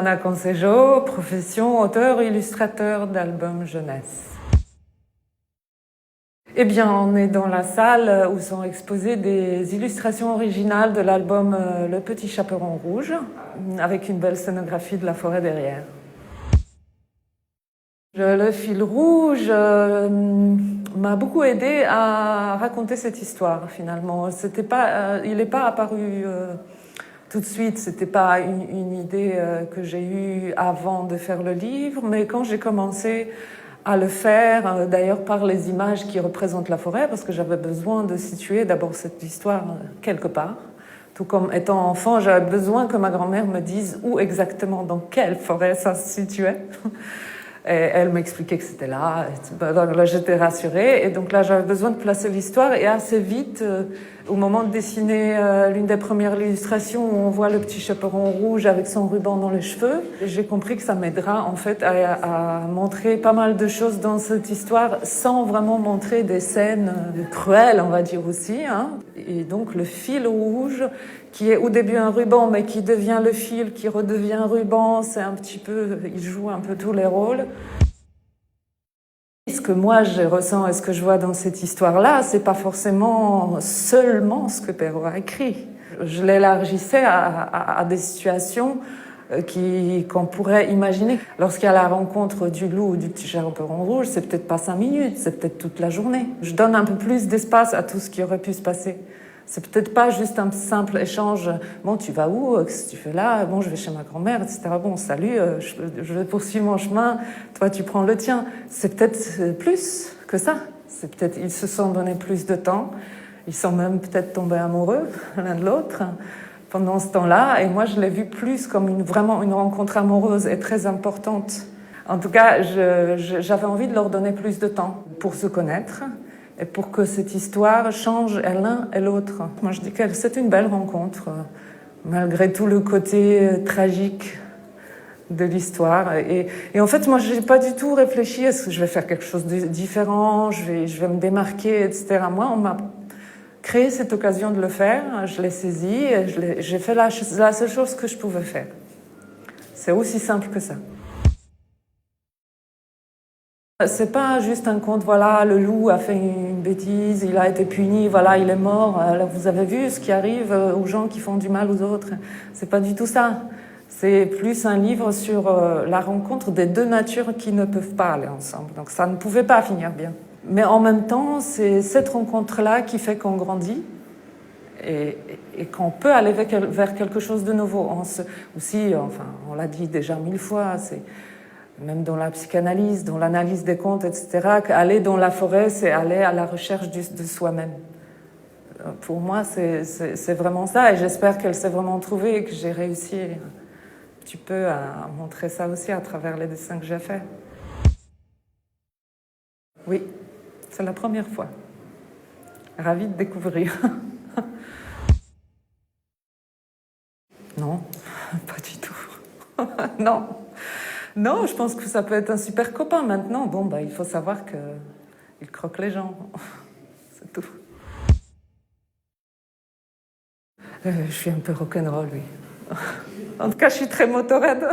Ana Concejo, profession auteur-illustrateur d'albums jeunesse. Eh bien, on est dans la salle où sont exposées des illustrations originales de l'album Le Petit Chaperon Rouge, avec une belle scénographie de la forêt derrière. Le fil rouge m'a beaucoup aidé à raconter cette histoire, finalement. Il n'est pas apparu tout de suite, c'était pas une idée que j'ai eue avant de faire le livre, mais quand j'ai commencé à le faire, d'ailleurs par les images qui représentent la forêt, parce que j'avais besoin de situer d'abord cette histoire quelque part. Tout comme étant enfant, j'avais besoin que ma grand-mère me dise où exactement, dans quelle forêt ça se situait. Et elle m'expliquait que c'était là. Donc là, j'étais rassurée. Et donc là, j'avais besoin de placer l'histoire. Et assez vite, au moment de dessiner l'une des premières illustrations où on voit le petit chaperon rouge avec son ruban dans les cheveux, j'ai compris que ça m'aidera en fait à montrer pas mal de choses dans cette histoire sans vraiment montrer des scènes cruelles, on va dire aussi. Et donc le fil rouge, qui est au début un ruban, mais qui devient le fil, qui redevient un ruban, c'est un petit peu, il joue un peu tous les rôles. Ce que moi je ressens et ce que je vois dans cette histoire-là, c'est pas forcément seulement ce que Perrault a écrit. Je l'élargissais à des situations qu'on pourrait imaginer. Lorsqu'il y a la rencontre du loup ou du petit chaperon rouge, c'est peut-être pas 5 minutes, c'est peut-être toute la journée. Je donne un peu plus d'espace à tout ce qui aurait pu se passer. C'est peut-être pas juste un simple échange. Bon, tu vas où? Qu'est-ce que tu fais là? Bon, je vais chez ma grand-mère, etc. Bon, salut, je vais poursuivre mon chemin. Toi, tu prends le tien. C'est peut-être plus que ça. C'est peut-être, ils se sont donné plus de temps. Ils sont même peut-être tombés amoureux l'un de l'autre pendant ce temps-là. Et moi, je l'ai vu plus comme vraiment une rencontre amoureuse et très importante. En tout cas, j'avais envie de leur donner plus de temps pour se connaître. Et pour que cette histoire change l'un et l'autre. Moi, je dis que c'est une belle rencontre, malgré tout le côté tragique de l'histoire. Et en fait, moi, je n'ai pas du tout réfléchi à ce que je vais faire quelque chose de différent, je vais me démarquer, etc. Moi, on m'a créé cette occasion de le faire, je l'ai saisi et j'ai fait la seule chose que je pouvais faire. C'est aussi simple que ça. C'est pas juste un conte, voilà, le loup a fait une bêtise, il a été puni, voilà, il est mort. Alors vous avez vu ce qui arrive aux gens qui font du mal aux autres. C'est pas du tout ça. C'est plus un livre sur la rencontre des deux natures qui ne peuvent pas aller ensemble. Donc ça ne pouvait pas finir bien. Mais en même temps, c'est cette rencontre-là qui fait qu'on grandit et qu'on peut aller vers quelque chose de nouveau. On l'a dit déjà 1000 fois, même dans la psychanalyse, dans l'analyse des contes, etc., aller dans la forêt, c'est aller à la recherche de soi-même. Pour moi, c'est vraiment ça, et j'espère qu'elle s'est vraiment trouvée et que j'ai réussi un petit peu à montrer ça aussi à travers les dessins que j'ai faits. Oui, c'est la première fois. Ravie de découvrir. Non, pas du tout. Non. Non, je pense que ça peut être un super copain maintenant. Bon, il faut savoir qu'il croque les gens. C'est tout. Je suis un peu rock'n'roll, oui. En tout cas, je suis très motorhead.